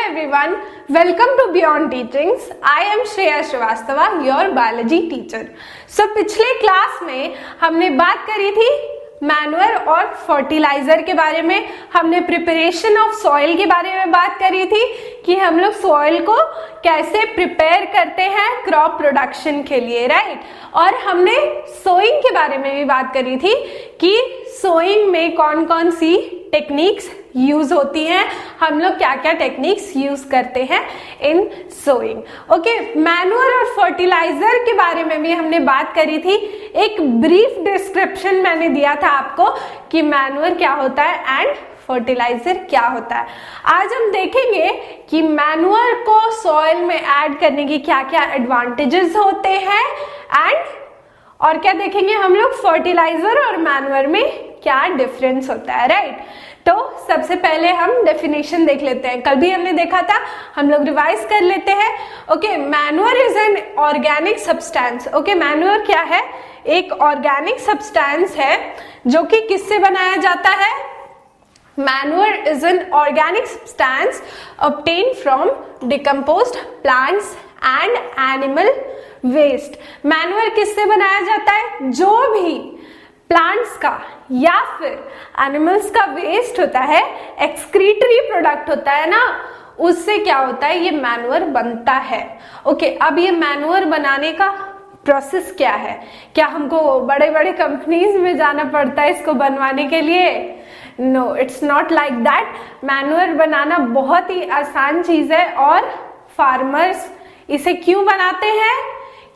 everyone, welcome to Beyond Teachings. I am Shreya Srivastava, your biology teacher. So पिछले class में हमने बात करी थी मैन्योर और फर्टिलाइजर के बारे में, हमने प्रिपरेशन ऑफ सॉइल के बारे में बात करी थी कि हम लोग सॉइल को कैसे प्रिपेयर करते हैं क्रॉप प्रोडक्शन के लिए, राइट। और हमने सोइंग के बारे में भी बात करी थी कि सोइंग में कौन कौन सी टेक्निक्स यूज होती हैं, हम लोग क्या क्या टेक्निक्स यूज करते हैं इन सोइंग। ओके, मैन्योर और फर्टिलाइजर के बारे में भी हमने बात करी थी। एक ब्रीफ डिस्क्रिप्शन मैंने दिया था आपको कि मैन्योर क्या होता है एंड फर्टिलाइजर क्या होता है। आज हम देखेंगे कि मैन्योर को सॉइल में ऐड करने की क्या क्या एडवांटेजेस होते हैं एंड और क्या देखेंगे हम लोग फर्टिलाइजर और मैन्योर में क्या डिफरेंस होता है, राइट। तो सबसे पहले हम डेफिनेशन देख लेते हैं, कल भी हमने देखा था, हम लोग रिवाइज कर लेते हैं। Okay, manure is an organic substance. Okay, manure क्या है? एक ऑर्गेनिक सब्सटेंस है जो कि किससे बनाया जाता है? Manure is an organic substance obtained from decomposed plants and animal waste। Manure किससे बनाया जाता है? जो भी प्लांट्स का या फिर एनिमल्स का वेस्ट होता है, एक्सक्रीटरी प्रोडक्ट होता है ना, उससे क्या होता है? ये मैन्योर बनता है। ओके, अब ये मैन्योर बनाने का प्रोसेस क्या है? क्या हमको बड़े बड़े कंपनीज में जाना पड़ता है इसको बनवाने के लिए? No, it's not like that. Manure बनाना बहुत ही आसान चीज है और फार्मर्स इसे क्यों बनाते हैं?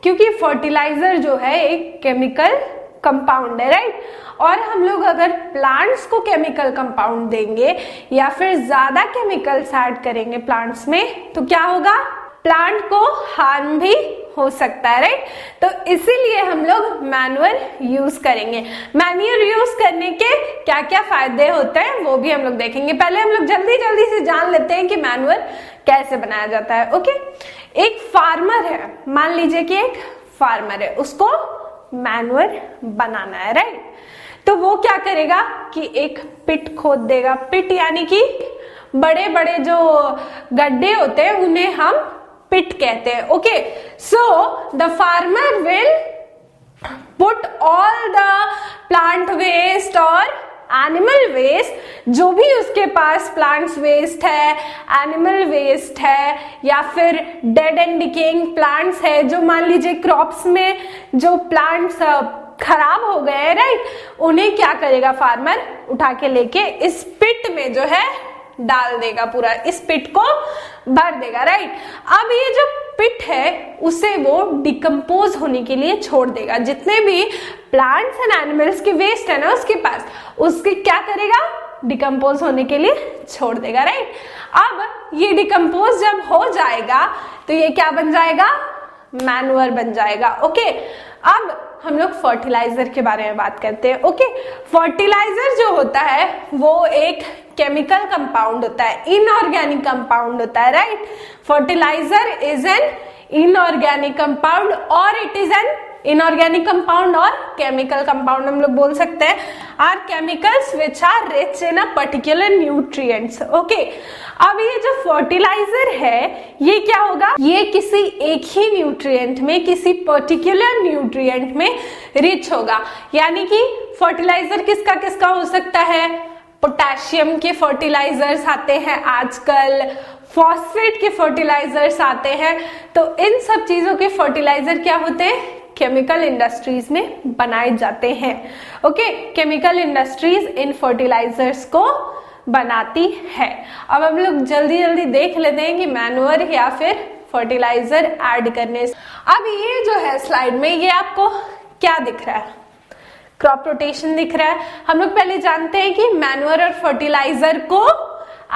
क्योंकि फर्टिलाइजर जो है एक केमिकल कंपाउंड है, राइट। और हम लोग अगर प्लांट्स को केमिकल कंपाउंड देंगे या फिर ज्यादा केमिकल्स ऐड करेंगे प्लांट्स में तो क्या होगा? प्लांट को हार्म भी हो सकता है, राइट। तो इसीलिए हम लोग मैन्योर यूज करेंगे। मैन्योर यूज करने के क्या क्या फायदे होते हैं वो भी हम लोग देखेंगे। पहले हम लोग जल्दी जल्दी से जान लेते हैं कि मैन्योर कैसे बनाया जाता है। ओके, एक फार्मर है, मान लीजिए कि एक फार्मर है, उसको मैन्योर बनाना है, राइट। तो वो क्या करेगा कि एक पिट खोद देगा। पिट यानी कि बड़े बड़े जो गड्ढे होते हैं उन्हें हम पिट कहते हैं। Okay, so the farmer will put all the plant waste और एनिमल वेस्ट, जो भी उसके पास प्लांट्स वेस्ट है, एनिमल वेस्ट है या फिर डेड एंड डिकेइंग प्लांट्स है, जो मान लीजिए क्रॉप्स में जो प्लांट्स खराब हो गए हैं, राइट, उन्हें क्या करेगा फार्मर? उठा के लेके इस पिट में जो है डाल देगा, पूरा इस पिट को भर देगा, राइट। अब ये जो पिट है उसे वो डिकम्पोज होने के लिए छोड़ देगा। जितने भी प्लांट्स एंड एनिमल्स के वेस्ट है ना उसके पास, उसके क्या करेगा? डिकम्पोज होने के लिए छोड़ देगा, राइट। अब ये डिकम्पोज जब हो जाएगा तो ये क्या बन जाएगा? मैन्योर बन जाएगा। ओके, अब हम लोग फर्टिलाइजर के बारे में बात करते हैं। ओके, फर्टिलाइजर जो होता है वो एक केमिकल कंपाउंड होता है, इनऑर्गेनिक कंपाउंड होता है, right. Fertiliser is an inorganic compound और it is an inorganic compound और केमिकल कंपाउंड हम लोग बोल सकते हैं, are chemicals which are rich in a particular nutrients. Okay, अब ये जो फर्टिलाइजर है ये क्या होगा? ये किसी एक ही न्यूट्रिएंट में, किसी पर्टिकुलर न्यूट्रिएंट में रिच होगा। यानी कि फर्टिलाइजर किसका किसका हो सकता है? पोटेशियम के फर्टिलाइजर्स आते हैं आजकल, फॉस्फेट के फर्टिलाइजर्स आते हैं। तो इन सब चीजों के फर्टिलाइजर क्या होते हैं? केमिकल इंडस्ट्रीज में बनाए जाते हैं। ओके, केमिकल इंडस्ट्रीज इन फर्टिलाइजर्स को बनाती है। अब हम लोग जल्दी जल्दी देख लेते हैं कि मैन्योर या फिर फर्टिलाइजर ऐड करने। अब ये जो है स्लाइड में ये आपको क्या दिख रहा है? क्रॉप रोटेशन दिख रहा है। हम लोग पहले जानते हैं कि मैन्योर और फर्टिलाइजर को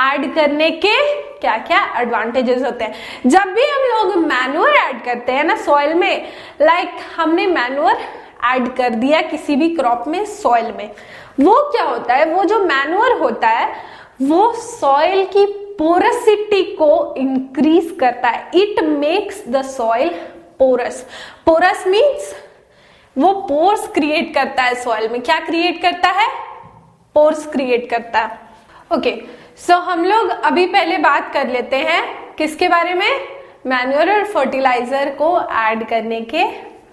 ऐड करने के क्या क्या एडवांटेजेस होते हैं। जब भी हम लोग मैन्योर ऐड करते हैं ना सॉइल में, लाइक हमने मैन्योर ऐड कर दिया किसी भी क्रॉप में सॉइल में, वो क्या होता है? वो जो मैन्योर होता है वो सॉइल की पोरसिटी को इंक्रीज करता है। It makes the soil porous. Porous means वो पोर्स क्रिएट करता है सॉइल में। क्या क्रिएट करता है? पोर्स क्रिएट करता है। ओके, सो हम लोग अभी पहले बात कर लेते हैं किसके बारे में, मैन्योर और फर्टिलाइजर को ऐड करने के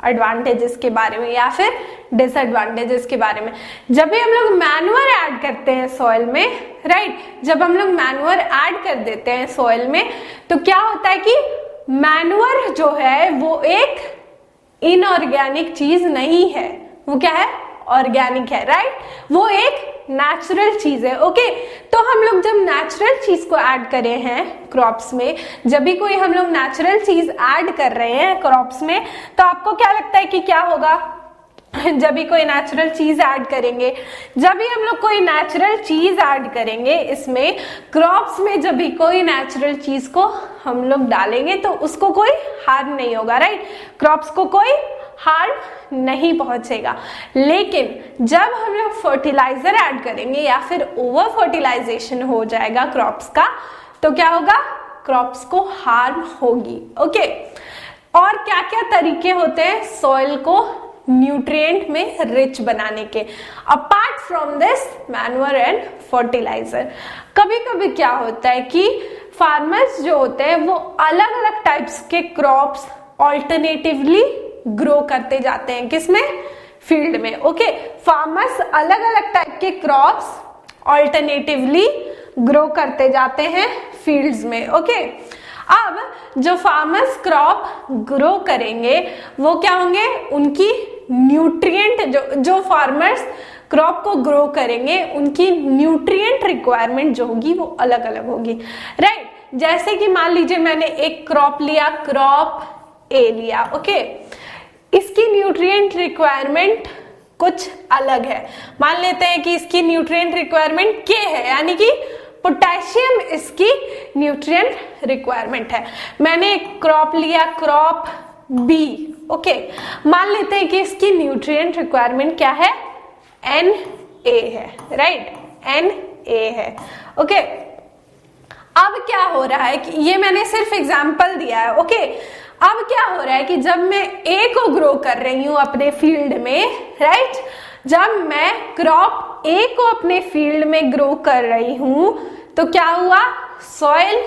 एडवांटेजेस के बारे में या फिर डिसएडवांटेजेस के बारे में। जब भी हम लोग मैन्योर ऐड करते हैं सॉइल में, राइट, जब हम लोग मैन्योर ऐड कर देते हैं सॉइल में तो क्या होता है कि मैन्योर जो है वो एक इनऑर्गेनिक चीज नहीं है, वो क्या है, ऑर्गेनिक है, राइट, वो एक नेचुरल चीज है। ओके, तो हम लोग जब नेचुरल चीज को ऐड करे हैं क्रॉप्स में, जब भी कोई हम लोग नेचुरल चीज ऐड कर रहे हैं क्रॉप्स में, तो आपको क्या लगता है कि क्या होगा जब भी कोई नेचुरल चीज ऐड करेंगे, जब भी हम लोग कोई नेचुरल चीज ऐड करेंगे इसमें क्रॉप्स में, जब भी कोई नेचुरल चीज को हम लोग डालेंगे तो उसको कोई हार्म नहीं होगा, राइट, क्रॉप्स को कोई हार्म नहीं पहुंचेगा। लेकिन जब हम लोग फर्टिलाइजर ऐड करेंगे या फिर ओवर फर्टिलाइजेशन हो जाएगा क्रॉप्स का, तो क्या होगा, क्रॉप्स को हार्म होगी। ओके, और क्या क्या तरीके होते हैं सॉइल को न्यूट्रिएंट में रिच बनाने के apart from this manure and fertiliser. कभी कभी क्या होता है कि फार्मर्स जो होते हैं वो अलग अलग टाइप्स के क्रॉप्स ऑल्टरनेटिवली ग्रो करते जाते हैं, किसमें, फील्ड में। ओके, फार्मर्स अलग अलग टाइप के क्रॉप्स ऑल्टरनेटिवली ग्रो करते जाते हैं फील्ड्स में। ओके, अब जो फार्मर्स क्रॉप ग्रो करेंगे वो क्या होंगे, उनकी न्यूट्रिएंट जो फार्मर्स क्रॉप को ग्रो करेंगे उनकी न्यूट्रिएंट रिक्वायरमेंट जो होगी वो अलग अलग होगी, राइट। जैसे कि मान लीजिए मैंने एक क्रॉप लिया, क्रॉप ए लिया, ओके, इसकी न्यूट्रिएंट रिक्वायरमेंट कुछ अलग है। मान लेते हैं कि इसकी न्यूट्रिएंट रिक्वायरमेंट के है, यानी कि पोटेशियम इसकी न्यूट्रिएंट रिक्वायरमेंट है। मैंने एक क्रॉप लिया, क्रॉप बी, ओके, मान लेते हैं कि इसकी न्यूट्रिएंट रिक्वायरमेंट क्या है, Na है, राइट, Na है। ओके, अब क्या हो रहा है कि ये मैंने सिर्फ एग्जांपल दिया है। ओके, अब क्या हो रहा है कि जब मैं ए को ग्रो कर रही हूं अपने फील्ड में, राइट, जब मैं क्रॉप ए को अपने फील्ड में ग्रो कर रही हूं तो क्या हुआ, सॉइल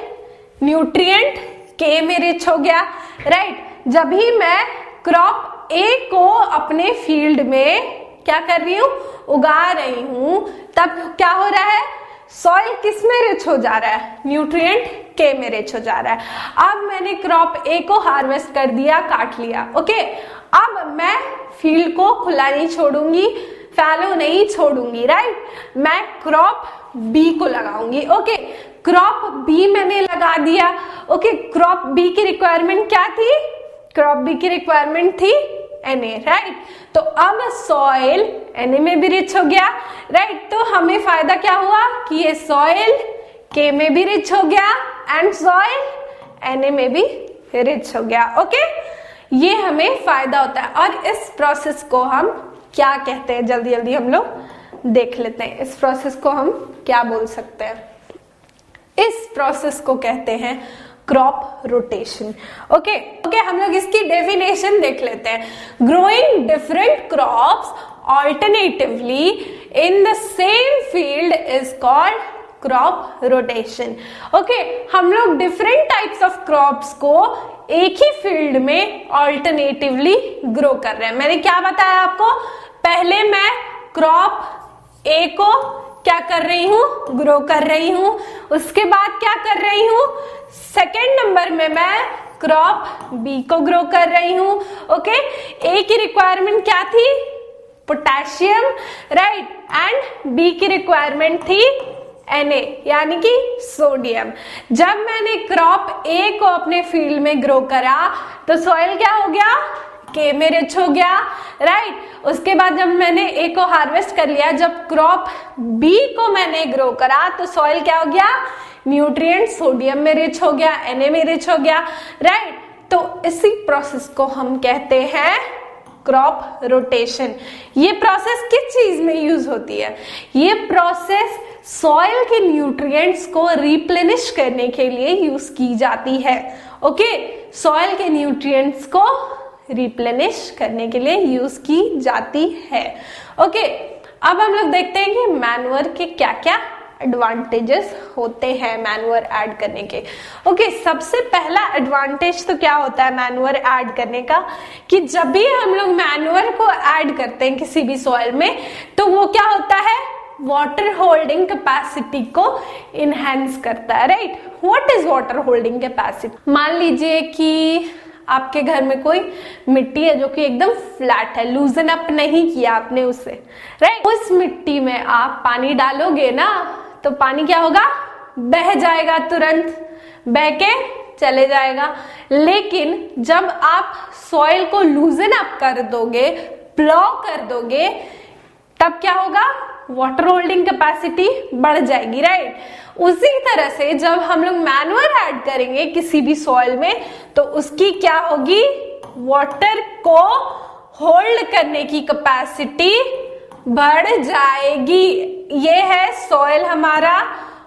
न्यूट्रिएंट के में रिच हो गया, राइट। जब भी मैं क्रॉप ए को अपने फील्ड में क्या कर रही हूं, उगा रही हूं, तब क्या हो रहा है, सॉइल किस में रिच हो जा रहा है, न्यूट्रिएंट के में रिच हो जा रहा है। अब मैंने क्रॉप ए को हार्वेस्ट कर दिया, काट लिया, ओके, अब मैं फील्ड को खुला नहीं छोड़ूंगी, फैलो नहीं छोड़ूंगी, राइट, मैं क्रॉप बी को लगाऊंगी। ओके, क्रॉप बी मैंने लगा दिया। ओके, क्रॉप बी की रिक्वायरमेंट क्या थी, क्रॉप बी की रिक्वायरमेंट थी Na, राइट, तो अब सॉइल Na में भी रिच हो गया, राइट, तो हमें फायदा क्या हुआ कि ये सॉइल के में भी रिच हो गया एंड सॉइल Na में भी रिच हो गया। ओके, ये हमें फायदा होता है। और इस प्रोसेस को हम क्या कहते हैं, जल्दी जल्दी हम लोग देख लेते हैं। इस प्रोसेस को हम क्या बोल सकते हैं, इस प्रोसेस को कहते हैं क्रॉप रोटेशन। ओके, हम लोग इसकी डेफिनेशन देख लेते हैं। Growing different crops alternatively in the same field is called crop rotation. Okay, हम लोग डिफरेंट टाइप्स ऑफ क्रॉप्स को एक ही फील्ड में ऑल्टरनेटिवली ग्रो कर रहे हैं। मैंने क्या बताया आपको, पहले मैं क्रॉप ए को क्या कर रही हूं, ग्रो कर रही हूं, उसके बाद क्या कर रही हूं, सेकेंड नंबर में मैं क्रॉप बी को ग्रो कर रही हूं। ओके, ए की रिक्वायरमेंट क्या थी, पोटेशियम, राइट, एंड बी की रिक्वायरमेंट थी Na, यानी कि सोडियम। जब मैंने क्रॉप ए को अपने फील्ड में ग्रो करा तो सॉइल क्या हो गया, के में रिच हो गया, राइट। उसके बाद जब मैंने ए को हार्वेस्ट कर लिया, जब क्रॉप बी को मैंने ग्रो करा तो सॉइल क्या हो गया, न्यूट्रिएंट सोडियम में रिच हो गया, Na में रिच हो गया, राइट। तो इसी प्रोसेस को हम कहते हैं क्रॉप रोटेशन। ये प्रोसेस किस चीज में यूज होती है, ये प्रोसेस सॉइल के न्यूट्रिएंट्स को रिप्लेनिश करने के लिए यूज की जाती है। ओके, सॉइल के न्यूट्रिएंट्स को रिप्लेनिश करने के लिए यूज की जाती है। ओके, अब हम लोग देखते हैं कि मैन्योर के क्या क्या एडवांटेजेस होते हैं मैन्योर ऐड करने के। ओके, सबसे पहला एडवांटेज तो क्या होता है मैन्योर ऐड करने का, कि जब भी हम लोग मैन्योर को ऐड करते हैं किसी भी सॉइल में, तो वो क्या होता है, वाटर होल्डिंग कैपेसिटी को इनहेंस करता है, right. What is water holding capacity? मान लीजिए कि आपके घर में कोई मिट्टी है जो कि एकदम फ्लैट है, लूजन अप नहीं किया आपने उसे, राइट। उस मिट्टी में आप पानी डालोगे ना, तो पानी क्या होगा, बह जाएगा, तुरंत बह के चले जाएगा। लेकिन जब आप सॉइल को लूजन अप कर दोगे, प्लॉ कर दोगे, तब क्या होगा, वाटर होल्डिंग कैपेसिटी बढ़ जाएगी, राइट। उसी तरह से जब हम लोग मैन्योर ऐड करेंगे किसी भी सॉइल में, तो उसकी क्या होगी, वाटर को होल्ड करने की कैपेसिटी बढ़ जाएगी। ये है सॉइल हमारा,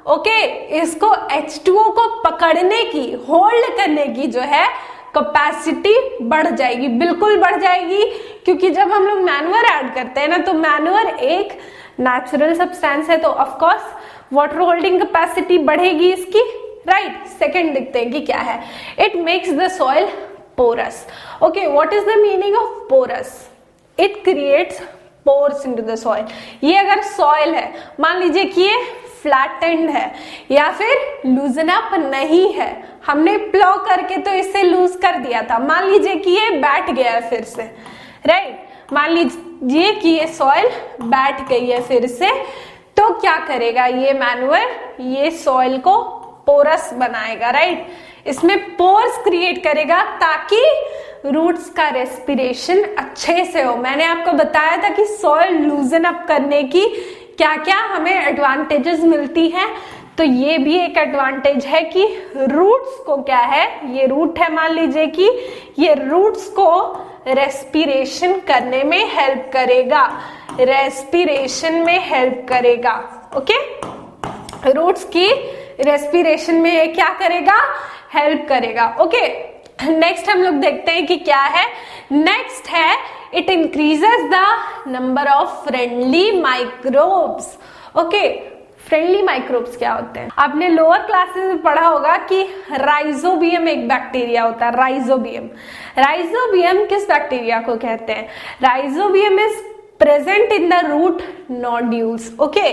ओके। इसको H2O को पकड़ने की, होल्ड करने की जो है कैपेसिटी बढ़ जाएगी, बिल्कुल बढ़ जाएगी। क्योंकि जब हम लोग मैन्योर ऐड करते हैं ना, तो मैन्योर एक नेचुरल सब्सटेंस है, तो of course water holding capacity बढ़ेगी इसकी, राइट। सेकंड देखते हैं कि क्या है, it makes the soil porous. Okay, what is the meaning of porous? It creates pores into the soil. ये अगर सॉइल है, मान लीजिए कि ये फ्लैटेंड है या फिर लूजन अप नहीं है, हमने प्लॉ करके तो इसे लूज कर दिया था, मान लीजिए कि ये बैठ गया है फिर से, राइट। मान लीजिए कि ये सॉइल बैठ गई है फिर से, तो क्या करेगा ये मैन्योर, ये सॉइल को पोरस बनाएगा, राइट। इसमें पोर्स क्रिएट करेगा ताकि रूट्स का रेस्पिरेशन अच्छे से हो। मैंने आपको बताया था कि सॉइल लूजन अप करने की क्या क्या हमें एडवांटेजेस मिलती हैं, तो ये भी एक एडवांटेज है कि रूट्स को क्या है, ये रूट है, मान लीजिए कि ये रूट्स को रेस्पिरेशन करने में हेल्प करेगा, रेस्पिरेशन में हेल्प करेगा, ओके। रूट्स की रेस्पिरेशन में ये क्या करेगा, हेल्प करेगा, ओके। नेक्स्ट हम लोग देखते हैं कि क्या है। नेक्स्ट है, it increases the number of friendly microbes. Okay, friendly microbes क्या होते हैं? आपने लोअर क्लासेस में पढ़ा होगा कि राइजोबियम एक बैक्टीरिया होता है, राइजोबियम। राइजोबियम किस बैक्टीरिया को कहते हैं? Rhizobium is present in the root nodules, okay.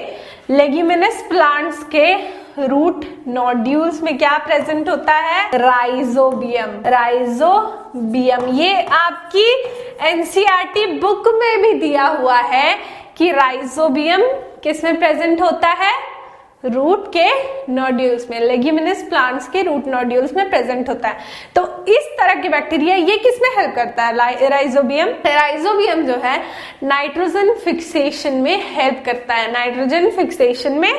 Leguminous plants के रूट नोड्यूल्स में क्या प्रेजेंट होता है? राइजोबियम। राइजोबियम ये आपकी एनसीईआरटी बुक में भी दिया हुआ है कि राइजोबियम किस में प्रेजेंट होता है? रूट के नोड्यूल्स में, लेग्यूमिनस प्लांट्स के रूट नोड्यूल्स में प्रेजेंट होता है। तो इस तरह के बैक्टीरिया ये किस में हेल्प करता है? राइजोबियम। राइजोबियम जो है नाइट्रोजन फिक्सेशन में हेल्प करता है, नाइट्रोजन फिक्सेशन में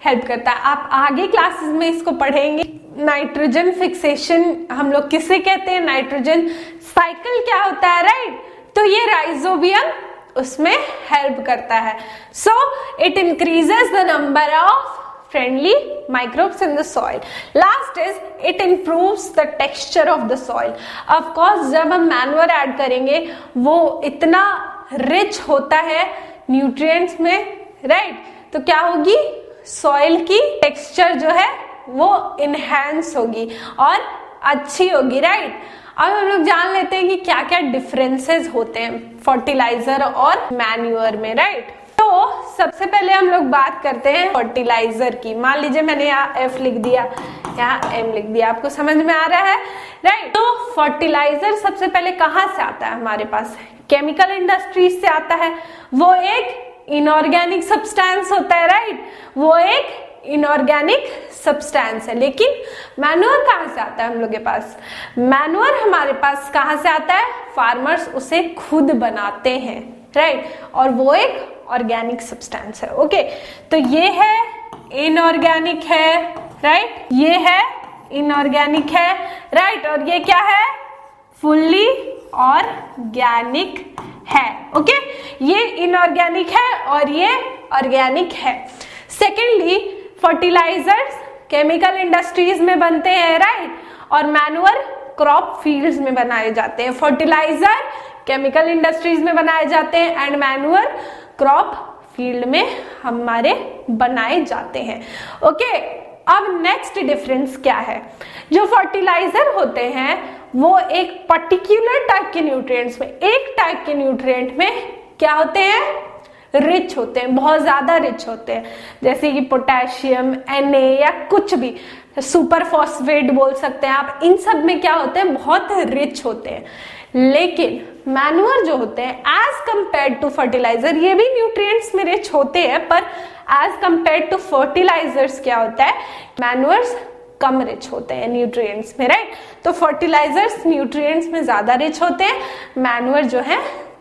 हेल्प करता है। आप आगे क्लासेस में इसको पढ़ेंगे। नाइट्रोजन फिक्सेशन हम लोग किसे कहते हैं? नाइट्रोजन साइकिल क्या होता है, राइट। तो ये राइजोबियम उसमें हेल्प करता है। So it increases the number of friendly microbes in the soil. Last is it improves the texture of the soil. Of course जब हम मैन्योर ऐड करेंगे वो इतना रिच होता है न्यूट्रिएंट्स में, राइट। तो क्या होगी? सॉइल की टेक्सचर जो है वो इनहेंस होगी और अच्छी होगी, राइट। अब हम लोग जान लेते हैं कि क्या क्या डिफरेंसेस होते हैं फर्टिलाइजर और मैन्योर में, राइट। तो सबसे पहले हम लोग बात करते हैं फर्टिलाइजर की। मान लीजिए मैंने यहाँ F लिख दिया, यहाँ M लिख दिया, आपको समझ में आ रहा है, राइट। तो फर्टिलाइजर सबसे पहले कहाँ से आता है हमारे पास? केमिकल इंडस्ट्रीज से आता है। वो एक इनऑर्गेनिक सब्सटेंस होता है, राइट। वो एक इनऑर्गेनिक सब्सटेंस है। लेकिन मैन्योर कहाँ से आता है हम लोग के पास? मैन्योर हमारे पास कहाँ से आता है? फार्मर्स उसे खुद बनाते हैं, राइट। और वो एक ऑर्गेनिक सब्सटेंस है, ओके। तो ये है इनऑर्गेनिक है, राइट। ये है इनऑर्गेनिक है, राइट। और ये क्या है? फुल्ली ऑर्गेनिक है, ओके। ये इनऑर्गेनिक है और ये ऑर्गेनिक है। सेकेंडली फर्टिलाइजर्स केमिकल इंडस्ट्रीज में बनते हैं, राइट। और मैन्योर क्रॉप फील्ड्स में बनाए जाते हैं। फर्टिलाइजर केमिकल इंडस्ट्रीज में बनाए जाते हैं एंड मैन्योर क्रॉप फील्ड में हमारे बनाए जाते हैं। ओके, अब नेक्स्ट डिफरेंस क्या है? जो फर्टिलाइजर होते हैं वो एक पर्टिकुलर टाइप के न्यूट्रिएंट्स में, एक टाइप के न्यूट्रिएंट में क्या होते हैं? रिच होते हैं, बहुत ज्यादा रिच होते हैं, जैसे कि पोटेशियम, Na या कुछ भी, सुपर फॉस्फेट बोल सकते हैं आप, इन सब में क्या होते हैं? बहुत रिच होते हैं। लेकिन मैन्योर जो होते हैं एज कंपेयर टू फर्टिलाइजर, ये भी न्यूट्रिएंट्स में रिच होते हैं, पर एज कंपेयर टू फर्टिलाइजर्स क्या होता है? मैन्योर्स कम रिच होते हैं न्यूट्रिएंट्स में, राइट? तो फर्टिलाइजर्स न्यूट्रिएंट्स में ज्यादा रिच होते हैं, मैन्योर जो है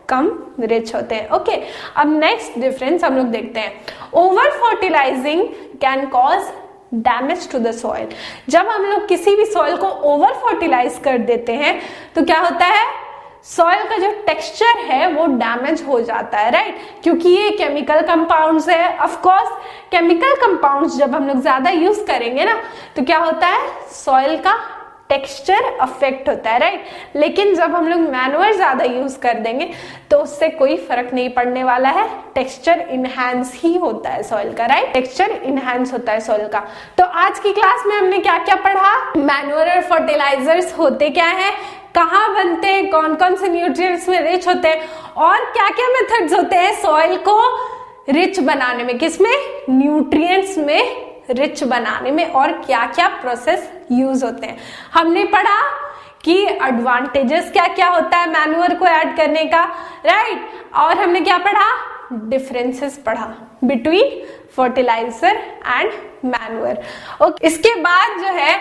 कम रिच होते हैं। ओके, अब नेक्स्ट डिफरेंस हम लोग देखते हैं। Over fertilising can cause damage to the soil. जब हम लोग किसी भी सॉइल को ओवर फर्टिलाइज कर देते हैं तो क्या होता है? सॉइल का जो टेक्सचर है वो डैमेज हो जाता है, राइट? क्योंकि ये केमिकल कंपाउंड्स है। ऑफ कोर्स केमिकल कंपाउंड्स जब हम लोग ज्यादा यूज करेंगे ना तो क्या होता है? सॉइल का टेक्सचर अफेक्ट होता है, राइट? लेकिन जब हम लोग मैन्योर ज्यादा यूज कर देंगे तो उससे कोई फर्क नहीं पड़ने वाला है, टेक्सचर इनहैंस ही होता है सॉइल का, राइट? टेक्सचर इनहैंस होता है सॉइल का। तो आज की क्लास में हमने क्या क्या पढ़ा? मैन्योर और फर्टिलाइजर्स होते क्या है, कहाँ बनते हैं, कौन कौन से न्यूट्रिएंट्स में रिच होते हैं, और क्या क्या मेथड्स होते हैं सॉइल को रिच बनाने में, किसमें? न्यूट्रिएंट्स में रिच बनाने में, और क्या क्या प्रोसेस यूज होते हैं। हमने पढ़ा कि एडवांटेजेस क्या क्या होता है मैन्योर को ऐड करने का, राइट? और हमने क्या पढ़ा? डिफरेंसेस पढ़ा between fertiliser and manure. Okay, इसके बाद जो है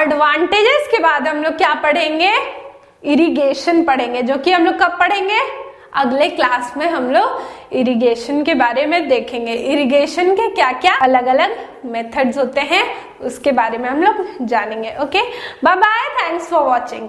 एडवांटेजेस के बाद हम लोग क्या पढ़ेंगे? इरिगेशन पढ़ेंगे, जो कि हम लोग कब पढ़ेंगे? अगले क्लास में हम लोग इरिगेशन के बारे में देखेंगे। इरिगेशन के क्या क्या अलग अलग मेथड्स होते हैं उसके बारे में हम लोग जानेंगे। Okay, bye bye, thanks for watching.